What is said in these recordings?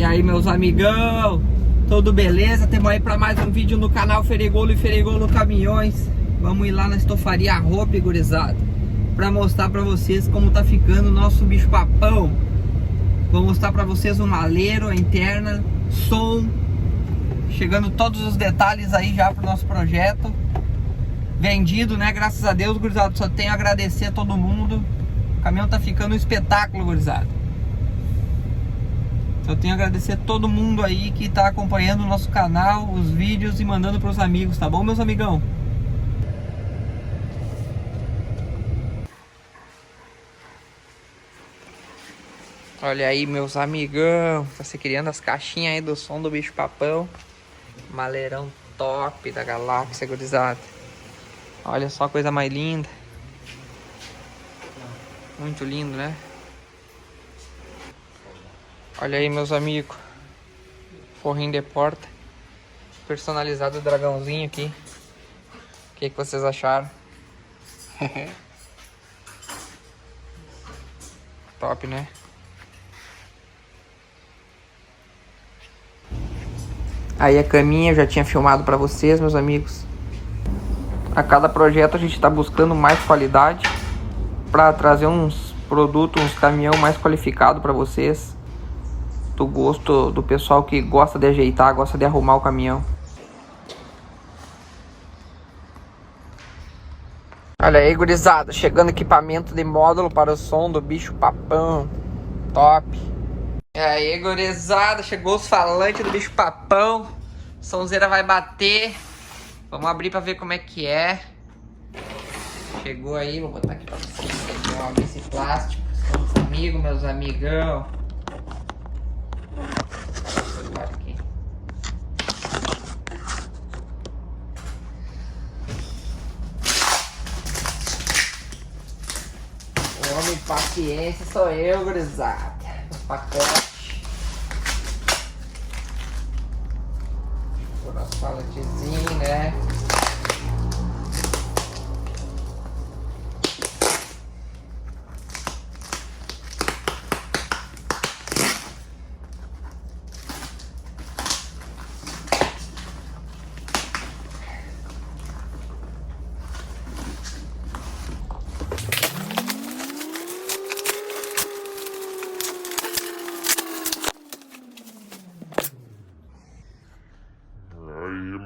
E aí, meus amigão, tudo beleza? Temos aí para mais um vídeo no canal Feregolo e Feregolo Caminhões. Vamos ir lá na estofaria Hoppe, gurizada, para mostrar para vocês como tá ficando o nosso bicho papão. Vou mostrar para vocês o maleiro, a interna, som, chegando todos os detalhes aí já pro nosso projeto. Vendido, né? Graças a Deus, gurizada. Só tenho a agradecer a todo mundo. O caminhão tá ficando um espetáculo, gurizada. Só tenho a agradecer a todo mundo aí que tá acompanhando o nosso canal, os vídeos e mandando pros amigos, tá bom, meus amigão? Olha aí, meus amigão, tá se criando as caixinhas aí do som do bicho papão. Maleirão top da galáxia, gurizada. Olha só a coisa mais linda. Muito lindo, né? Olha aí, meus amigos. Forrinho de porta. Personalizado o dragãozinho aqui. O que vocês acharam? Top, né? Aí a caminha eu já tinha filmado pra vocês, meus amigos. A cada projeto a gente tá buscando mais qualidade pra trazer uns produtos, uns caminhão mais qualificado pra vocês. Do gosto do pessoal que gosta de ajeitar, gosta de arrumar o caminhão. Olha aí, gurizada, chegando equipamento de módulo para o som do bicho papão. Top. E aí, gurizada, chegou os falantes do bicho papão. Sonzeira vai bater. Vamos abrir para ver como é que é. Chegou aí, vou botar aqui para vocês. Vamos abrir esse plástico. Somos amigos, meus amigão. Aqui. O homem paciência sou eu, gurizada. Os pacotes. Por as paletezinhas, né?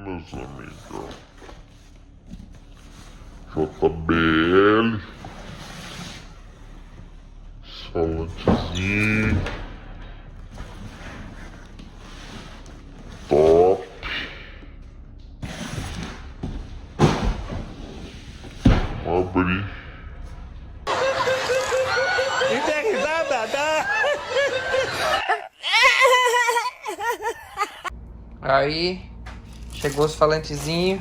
Meus amigos, JBL, salantezinho, top, vamos abrir. E tem risada, tá? Aí, chegou os falantezinhos.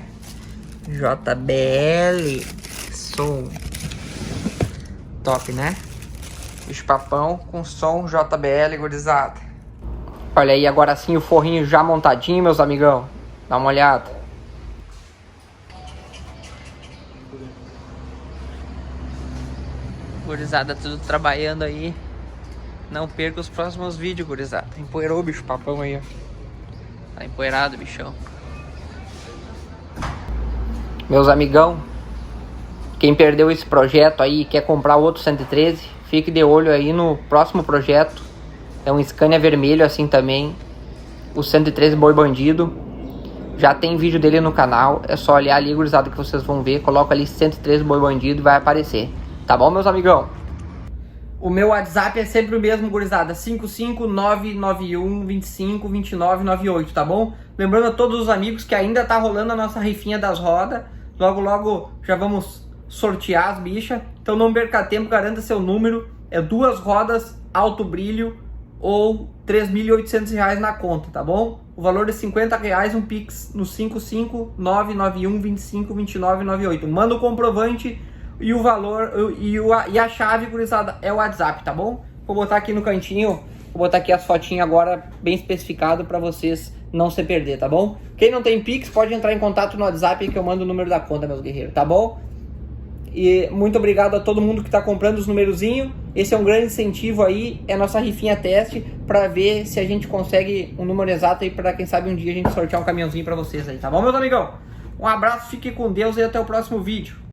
JBL. Som. Top, né? Bicho papão com som JBL, gurizada. Olha aí, agora sim o forrinho já montadinho, meus amigão. Dá uma olhada. Gurizada, tudo trabalhando aí. Não perca os próximos vídeos, gurizada. Empoeirou o bicho papão aí, ó. Tá empoeirado, bichão. Meus amigão, quem perdeu esse projeto aí e quer comprar outro 113, fique de olho aí no próximo projeto. É um Scania vermelho assim também. O 113 Boi Bandido. Já tem vídeo dele no canal. É só olhar ali, gurizada, que vocês vão ver. Coloca ali 113 Boi Bandido e vai aparecer. Tá bom, meus amigão? O meu WhatsApp é sempre o mesmo, gurizada, 55991252998, tá bom? Lembrando a todos os amigos que ainda tá rolando a nossa rifinha das rodas. Logo, logo já vamos sortear as bichas. Então não perca tempo, garanta seu número. É 2 rodas, alto brilho ou R$3.800 na conta, tá bom? O valor é R$50, um Pix no 55991252998. Manda o comprovante. E o valor e a chave, gurizada, é o WhatsApp, tá bom? Vou botar aqui no cantinho, vou botar aqui as fotinhas agora bem especificado para vocês não se perder, tá bom? Quem não tem Pix pode entrar em contato no WhatsApp que eu mando o número da conta, meus guerreiros, tá bom? E muito obrigado a todo mundo que está comprando os numerozinhos. Esse é um grande incentivo aí, é a nossa rifinha teste para ver se a gente consegue um número exato aí para quem sabe um dia a gente sortear um caminhãozinho para vocês aí, tá bom, meus amigão? Um abraço, fique com Deus e até o próximo vídeo.